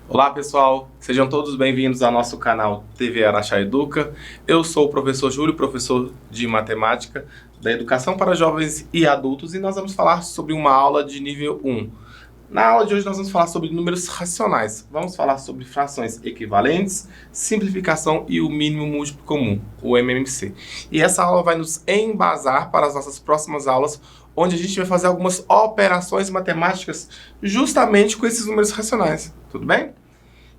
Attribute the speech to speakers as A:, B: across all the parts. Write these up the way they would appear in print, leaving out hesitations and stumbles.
A: Olá pessoal, sejam todos bem-vindos ao nosso canal TV Araxá Educa. Eu sou o professor Júlio, professor de matemática da Educação para Jovens e Adultos, e nós vamos falar sobre uma aula de nível 1. Na aula de hoje nós vamos falar sobre números racionais. Vamos falar sobre frações equivalentes, simplificação e o mínimo múltiplo comum, o MMC. E essa aula vai nos embasar para as nossas próximas aulas, onde a gente vai fazer algumas operações matemáticas justamente com esses números racionais. Tudo bem?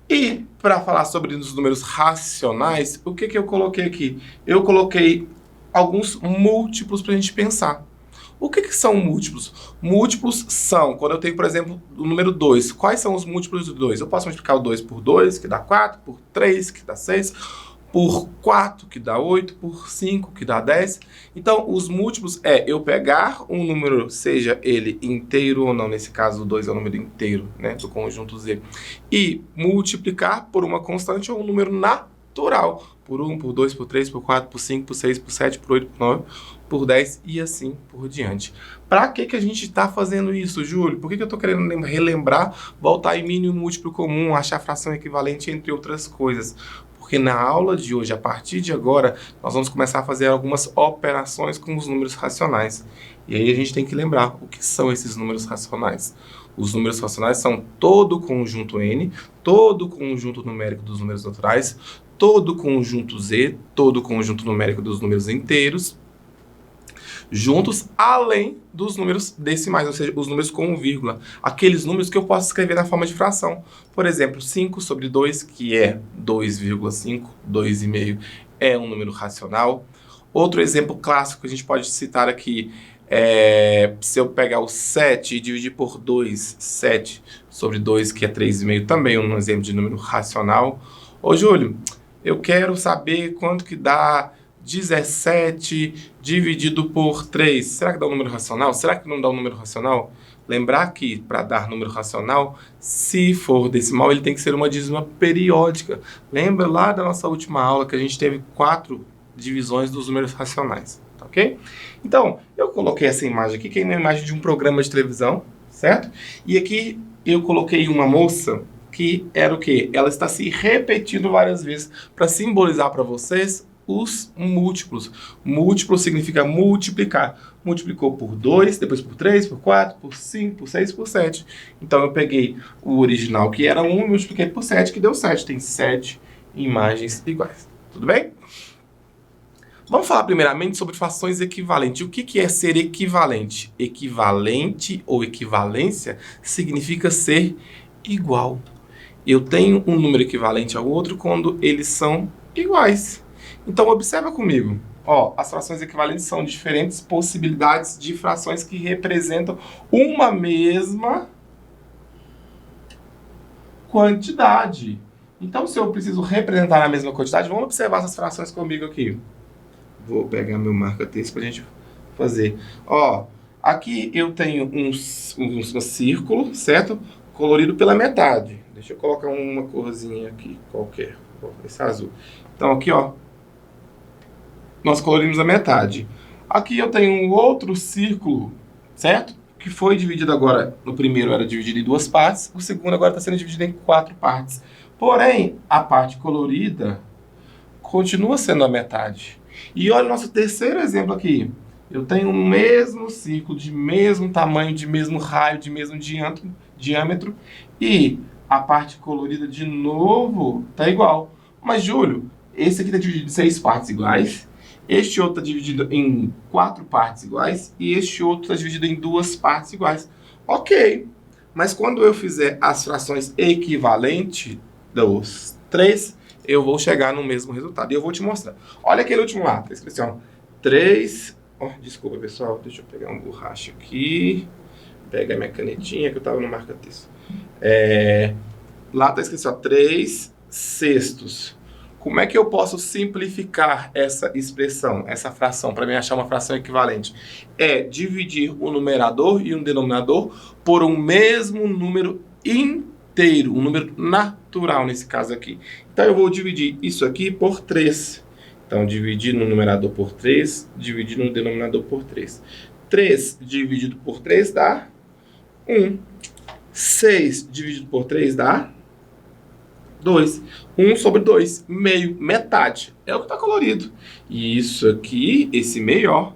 A: E para falar sobre os números racionais, o que eu coloquei aqui? Eu coloquei alguns múltiplos para a gente pensar. O que são múltiplos? Múltiplos são, quando eu tenho, por exemplo, o número 2. Quais são os múltiplos do 2? Eu posso multiplicar o 2 por 2, que dá 4, por 3, que dá 6, por 4, que dá 8, por 5, que dá 10. Então, os múltiplos é eu pegar um número, seja ele inteiro ou não, nesse caso o 2 é um número inteiro, né, do conjunto Z, e multiplicar por uma constante ou um número natural, por 1, por 2, por 3, por 4, por 5, por 6, por 7, por 8, por 9, por 10 e assim por diante. Para que a gente está fazendo isso, Júlio? Por que eu estou querendo relembrar, voltar em mínimo múltiplo comum, achar fração equivalente, entre outras coisas? Porque na aula de hoje, a partir de agora, nós vamos começar a fazer algumas operações com os números racionais. E aí a gente tem que lembrar o que são esses números racionais. Os números racionais são todo o conjunto N, todo o conjunto numérico dos números naturais, todo o conjunto Z, todo o conjunto numérico dos números inteiros, juntos, além dos números decimais, ou seja, os números com vírgula. Aqueles números que eu posso escrever na forma de fração. Por exemplo, 5 sobre 2, que é 2,5, 2,5, é um número racional. Outro exemplo clássico que a gente pode citar aqui é se eu pegar o 7 e dividir por 2, 7 sobre 2, que é 3,5, também é um exemplo de número racional. Ô, Júlio, eu quero saber quanto que dá 17 dividido por 3. Será que dá um número racional? Será que não dá um número racional? Lembrar que para dar número racional, se for decimal, ele tem que ser uma dízima periódica. Lembra lá da nossa última aula que a gente teve 4 divisões dos números racionais, tá ok? Então, eu coloquei essa imagem aqui, que é uma imagem de um programa de televisão, certo? E aqui eu coloquei uma moça que era o quê? Ela está se repetindo várias vezes para simbolizar para vocês os múltiplos. Múltiplo significa multiplicar. Multiplicou por 2, depois por 3, por 4, por 5, por 6, por 7. Então eu peguei o original, que era 1, e multipliquei por 7, que deu 7. Tem 7 imagens iguais. Tudo bem? Vamos falar primeiramente sobre frações equivalentes. O que é ser equivalente? Equivalente ou equivalência significa ser igual. Eu tenho um número equivalente ao outro quando eles são iguais. Então, observa comigo. Ó, as frações equivalentes são diferentes possibilidades de frações que representam uma mesma quantidade. Então, se eu preciso representar a mesma quantidade, vamos observar essas frações comigo aqui. Vou pegar meu marca-texto para a gente fazer. Ó, aqui eu tenho um círculo, certo? Colorido pela metade. Deixa eu colocar uma corzinha aqui, qualquer. Esse azul. Então, aqui, ó, nós colorimos a metade. Aqui eu tenho um outro círculo, certo? Que foi dividido agora, no primeiro era dividido em 2 partes, o segundo agora está sendo dividido em 4 partes. Porém, a parte colorida continua sendo a metade. E olha o nosso terceiro exemplo aqui. Eu tenho o mesmo círculo, de mesmo tamanho, de mesmo raio, de mesmo diâmetro, e a parte colorida de novo está igual. Mas, Júlio, esse aqui está dividido em 6 partes iguais, este outro está dividido em 4 partes iguais, e este outro está dividido em 2 partes iguais. Ok, mas quando eu fizer as frações equivalentes dos 3, eu vou chegar no mesmo resultado. E eu vou te mostrar. Olha aquele último lá, está escrito assim, ó, 3... Oh, desculpa, pessoal, deixa eu pegar uma borracha aqui, pegar minha canetinha que eu estava no marca-texto. Lá está escrito assim, ó, 3 sextos. Como é que eu posso simplificar essa expressão, essa fração, para mim achar uma fração equivalente? É dividir o numerador e o denominador por um mesmo número inteiro, um número natural nesse caso aqui. Então eu vou dividir isso aqui por 3. Então, dividir no numerador por 3, dividir no denominador por 3. 3 dividido por 3 dá 1. 6 dividido por 3 dá 2. 1 sobre 2, meio, metade. É o que está colorido. E isso aqui, esse meio, ó,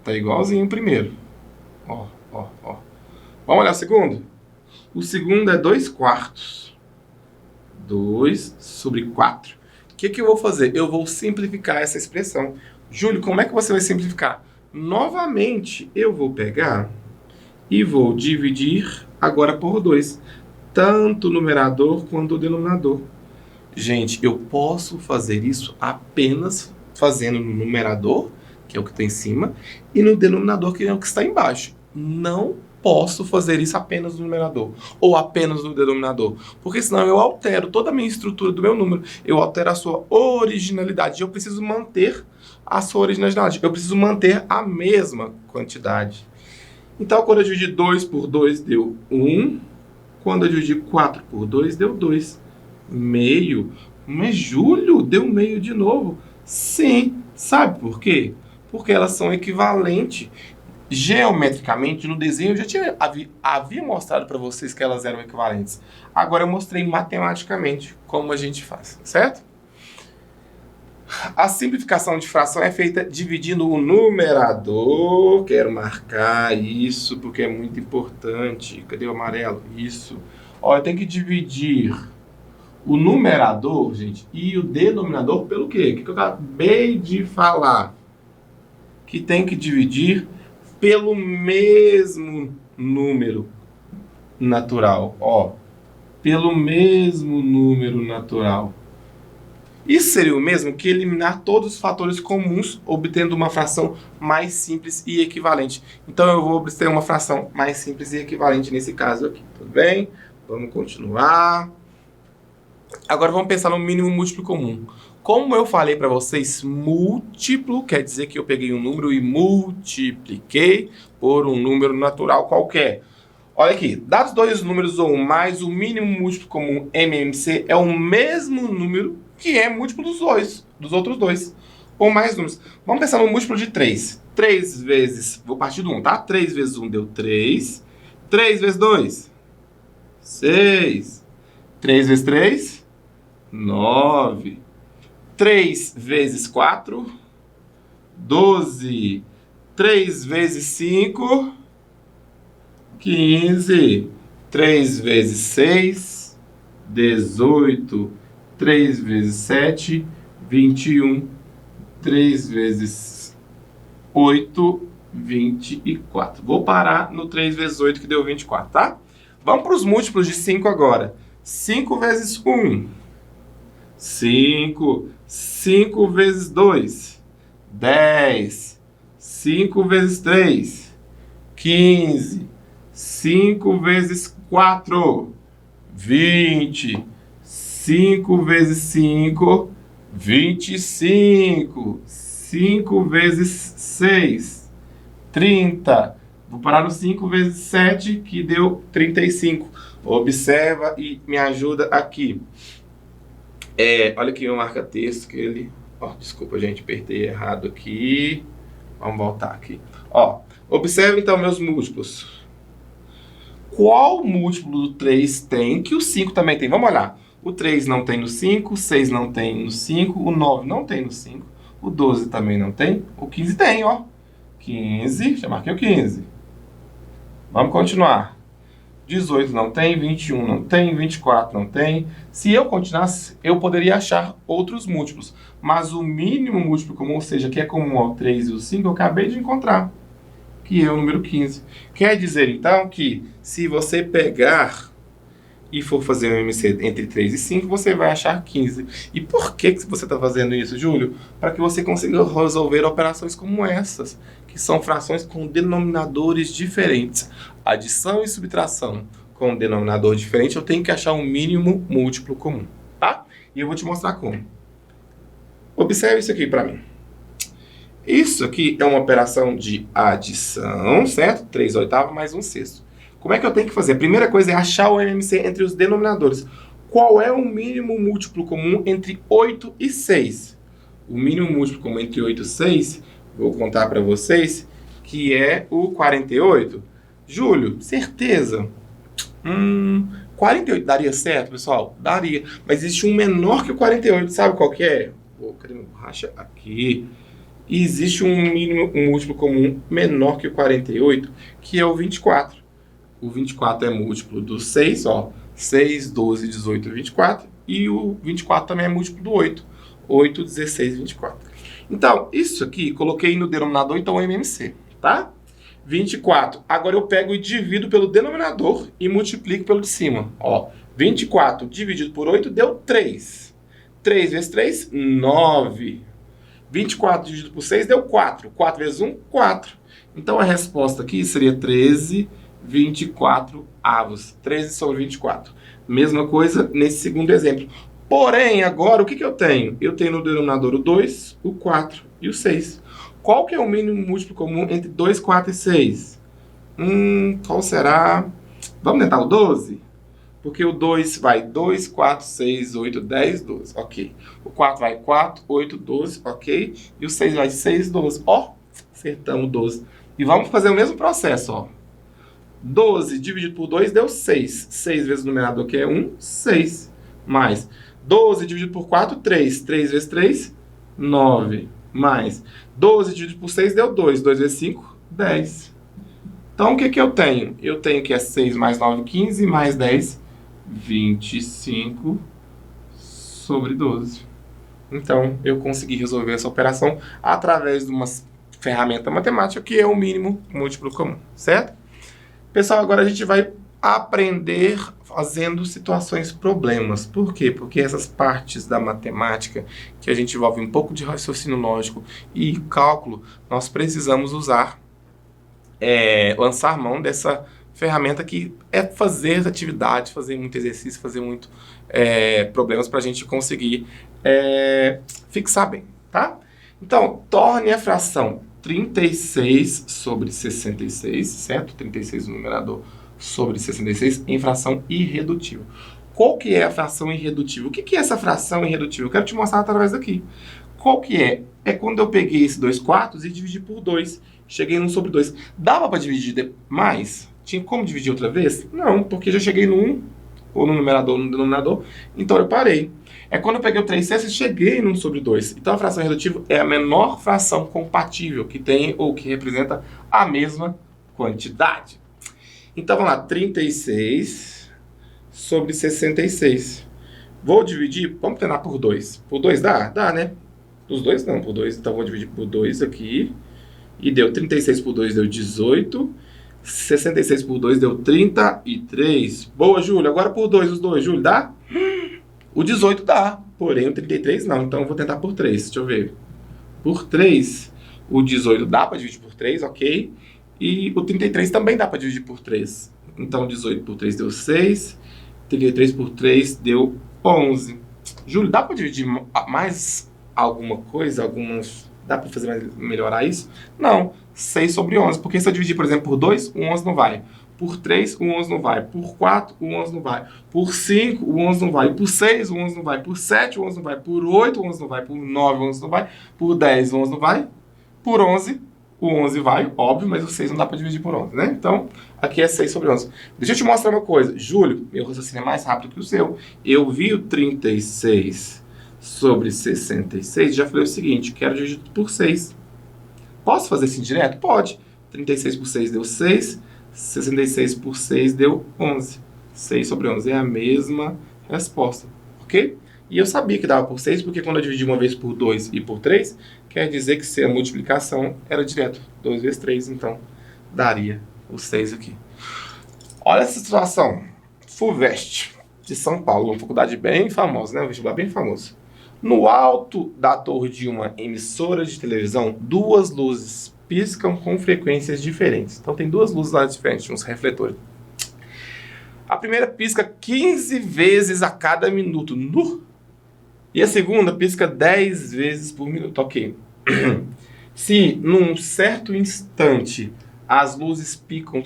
A: tá igualzinho o primeiro. Ó, ó, ó. Vamos olhar o segundo? O segundo é 2 quartos. 2 sobre 4. O que eu vou fazer? Eu vou simplificar essa expressão. Júlio, como é que você vai simplificar? Novamente, eu vou pegar e vou dividir agora por 2. Tanto o numerador quanto o denominador. Gente, eu posso fazer isso apenas fazendo no numerador, que é o que está em cima, e no denominador, que é o que está embaixo. Não posso fazer isso apenas no numerador ou apenas no denominador, porque senão eu altero toda a minha estrutura do meu número, eu altero a sua originalidade. Eu preciso manter a sua originalidade, eu preciso manter a mesma quantidade. Então, quando eu dividi 2 por 2, deu 1. Quando eu dividi 4 por 2, deu 2. Meio. Mas, Júlio, deu meio de novo. Sim. Sabe por quê? Porque elas são equivalentes. Geometricamente, no desenho, eu já havia mostrado para vocês que elas eram equivalentes. Agora eu mostrei matematicamente como a gente faz, certo? A simplificação de fração é feita dividindo o numerador. Quero marcar isso porque é muito importante. Cadê o amarelo? Isso. Ó, eu tenho que dividir o numerador, gente, e o denominador pelo quê? O que eu acabei de falar? Que tem que dividir pelo mesmo número natural. Ó, pelo mesmo número natural. Isso seria o mesmo que eliminar todos os fatores comuns, obtendo uma fração mais simples e equivalente. Então, eu vou obter uma fração mais simples e equivalente nesse caso aqui. Tudo bem? Vamos continuar. Agora, vamos pensar no mínimo múltiplo comum. Como eu falei para vocês, múltiplo quer dizer que eu peguei um número e multipliquei por um número natural qualquer. Olha aqui, dados dois números ou mais, o mínimo múltiplo comum MMC é o mesmo número que é múltiplo dos outros dois, ou mais números. Vamos pensar no múltiplo de 3. 3 vezes, vou partir do 1, tá? 3 vezes 1 deu 3. 3 vezes 2, 6. 3 vezes 3, 9. 3 vezes 4, 12. 3 vezes 5, 15. 3 vezes 6, 18. 3 vezes 7, 21. 3 vezes 8, 24. Vou parar no 3 vezes 8, que deu 24, tá? Vamos para os múltiplos de 5 agora. 5 vezes 1, 5. 5 vezes 2, 10. 5 vezes 3, 15. 5 vezes 4, 20. 5 vezes 5, 25. 5 vezes 6, 30. Vou parar no 5 vezes 7, que deu 35. Observa e me ajuda aqui. Olha aqui o marca-texto que ele... desculpa, gente, apertei errado aqui. Vamos voltar aqui. Observe então meus múltiplos. Qual múltiplo do 3 tem que o 5 também tem? Vamos olhar. O 3 não tem no 5, o 6 não tem no 5, o 9 não tem no 5, o 12 também não tem, o 15 tem, ó. 15, já marquei o 15. Vamos continuar. 18 não tem, 21 não tem, 24 não tem. Se eu continuasse, eu poderia achar outros múltiplos. Mas o mínimo múltiplo comum, ou seja, que é comum ao 3 e ao 5, eu acabei de encontrar, que é o número 15. Quer dizer, então, que se você pegar e for fazer um MC entre 3 e 5, você vai achar 15. E por que você está fazendo isso, Júlio? Para que você consiga resolver operações como essas, que são frações com denominadores diferentes. Adição e subtração com denominador diferente, eu tenho que achar um mínimo múltiplo comum, tá? E eu vou te mostrar como. Observe isso aqui para mim. Isso aqui é uma operação de adição, certo? 3/8 mais 1/6. Como é que eu tenho que fazer? A primeira coisa é achar o MMC entre os denominadores. Qual é o mínimo múltiplo comum entre 8 e 6? O mínimo múltiplo comum entre 8 e 6, vou contar para vocês, que é o 48. Júlio, certeza? 48 daria certo, pessoal? Daria. Mas existe um menor que o 48, sabe qual que é? Cadê minha borracha? Aqui. E existe um múltiplo comum menor que o 48, que é o 24. O 24 é múltiplo do 6, ó. 6, 12, 18, 24. E o 24 também é múltiplo do 8. 8, 16, 24. Então, isso aqui, coloquei no denominador, então, o MMC, tá? 24. Agora eu pego e divido pelo denominador e multiplico pelo de cima. Ó, 24 dividido por 8 deu 3. 3 vezes 3, 9. 24 dividido por 6 deu 4. 4 vezes 1, 4. Então a resposta aqui seria 13, 24 avos. 13 sobre 24. Mesma coisa nesse segundo exemplo. Porém, agora o que eu tenho? Eu tenho no denominador o 2, o 4 e o 6. Qual que é o mínimo múltiplo comum entre 2, 4 e 6? Qual será? Vamos tentar o 12? Porque o 2 vai 2, 4, 6, 8, 10, 12. Ok. O 4 vai 4, 8, 12. Ok. E o 6 vai 6, 12. Ó, acertamos 12. E vamos fazer o mesmo processo, ó. 12 dividido por 2 deu 6. 6 vezes o numerador, que é 1, 6. Mais 12 dividido por 4, 3. 3 vezes 3, 9. Mais 12 dividido por 6 deu 2. 2 vezes 5, 10. Então, o que eu tenho? Eu tenho que é 6 mais 9, 15, mais 10, 25 sobre 12. Então, eu consegui resolver essa operação através de uma ferramenta matemática que é o mínimo múltiplo comum, certo? Pessoal, agora a gente vai aprender fazendo situações problemas. Por quê? Porque essas partes da matemática que a gente envolve um pouco de raciocínio lógico e cálculo, nós precisamos usar, lançar mão dessa ferramenta que é fazer atividade, fazer muito exercício, fazer muito problemas para a gente conseguir fixar bem, tá? Então, torne a fração 36 sobre 66, certo? 36 no numerador sobre 66 em fração irredutível. Qual que é a fração irredutível? O que é essa fração irredutível? Eu quero te mostrar através daqui. Qual que é? É quando eu peguei esses 2 quartos e dividi por 2. Cheguei no 1 sobre 2. Dava para dividir mais? Tinha como dividir outra vez? Não, porque já cheguei no 1, ou no numerador ou no denominador, então eu parei. É quando eu peguei o 3 sextos e cheguei no 1 sobre 2. Então a fração irredutível é a menor fração compatível que tem ou que representa a mesma quantidade. Então vamos lá, 36 sobre 66. Vou dividir, vamos tentar por 2. Por 2 dá? Dá, né? Os dois não, por 2. Então vou dividir por 2 aqui. E deu 36 por 2 deu 18. 66 por 2 deu 33. Boa, Júlio. Agora por 2, os dois. Júlio, dá? O 18 dá, porém o 33 não. Então eu vou tentar por 3. Deixa eu ver. Por 3, o 18 dá para dividir por 3, ok. E o 33 também dá para dividir por 3. Então 18 por 3 deu 6. 33 por 3 deu 11. Júlio, dá para dividir mais alguma coisa? Dá para melhorar isso? Não. 6 sobre 11. Porque se eu dividir, por exemplo, por 2, o 11 não vai. Por 3, o 11 não vai. Por 4, o 11 não vai. Por 5, o 11 não vai. Por 6, o 11 não vai. Por 7, o 11 não vai. Por 8, o 11 não vai. Por 9, o 11 não vai. Por 10, o 11 não vai. Por 11, o 11 vai, óbvio, mas o 6 não dá para dividir por 11, né? Então, aqui é 6 sobre 11. Deixa eu te mostrar uma coisa. Júlio, meu raciocínio é mais rápido que o seu. Eu vi o 36 sobre 66, já falei o seguinte, quero dividir por 6. Posso fazer assim direto? Pode. 36 por 6 deu 6, 66 por 6 deu 11. 6 sobre 11 é a mesma resposta, ok? E eu sabia que dava por 6, porque quando eu dividi uma vez por 2 e por 3, quer dizer que se a multiplicação era direto. 2 vezes 3, então, daria o 6 aqui. Olha essa situação. FUVEST, de São Paulo, uma faculdade bem famosa, né? Um vestibular bem famoso. No alto da torre de uma emissora de televisão, 2 luzes piscam com frequências diferentes. Então tem 2 luzes lá diferentes, uns refletores. A primeira pisca 15 vezes a cada minuto. E a segunda pisca 10 vezes por minuto. Ok. Se num certo instante as luzes piscam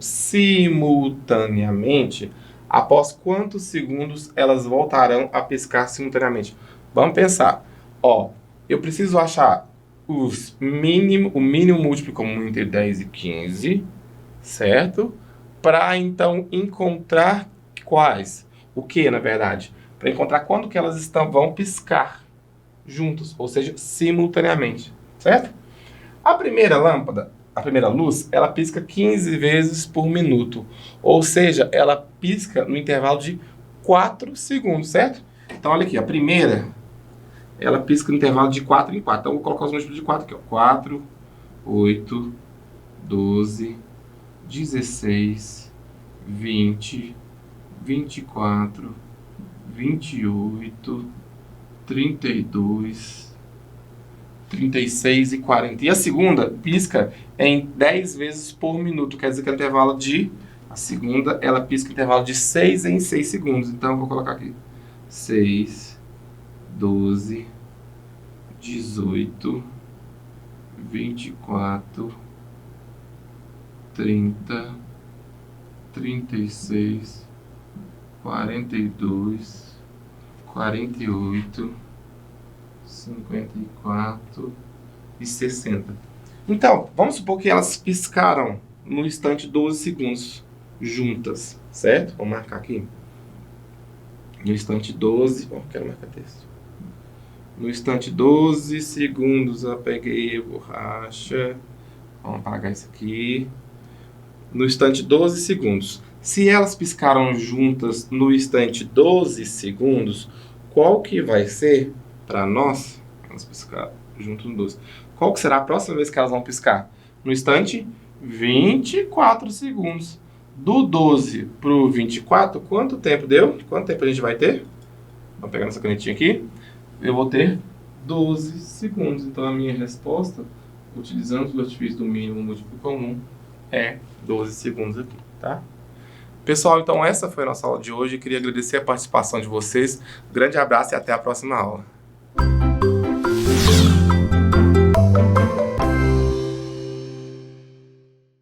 A: simultaneamente, após quantos segundos elas voltarão a piscar simultaneamente? Vamos pensar. Ó, eu preciso achar o mínimo múltiplo comum entre 10 e 15, certo? Para então encontrar Quais? O que, na verdade? Para encontrar quando que elas vão piscar juntos, ou seja, simultaneamente, certo? A primeira lâmpada, a primeira luz, ela pisca 15 vezes por minuto, ou seja, ela pisca no intervalo de 4 segundos, certo? Então, olha aqui, a primeira, ela pisca no intervalo de 4 em 4. Então, eu vou colocar os múltiplos de 4 aqui, ó. 4, 8, 12, 16, 20, 24, 28, 32, 36 e 40. E a segunda pisca em 10 vezes por minuto, quer dizer que é intervalo de... A segunda, ela pisca em intervalo de 6 em 6 segundos. Então, eu vou colocar aqui 6, 12, 18, 24, 30, 36, 42, 48, 54 e 60. Então, vamos supor que elas piscaram no instante 12 segundos juntas, certo? Vamos marcar aqui. No instante 12... Bom, quero marcar texto. No instante 12 segundos, eu peguei a borracha. Vamos apagar isso aqui. No instante 12 segundos. Se elas piscaram juntas no instante 12 segundos, qual que vai ser, para nós, elas piscaram juntas no 12, qual que será a próxima vez que elas vão piscar? No instante 24 segundos. Do 12 para o 24, quanto tempo deu? Quanto tempo a gente vai ter? Vamos pegar nossa canetinha aqui. Eu vou ter 12 segundos. Então, a minha resposta, utilizando o artifício do mínimo múltiplo comum, é 12 segundos aqui, tá? Pessoal, então essa foi a nossa aula de hoje. Eu queria agradecer a participação de vocês. Um grande abraço e até a próxima aula.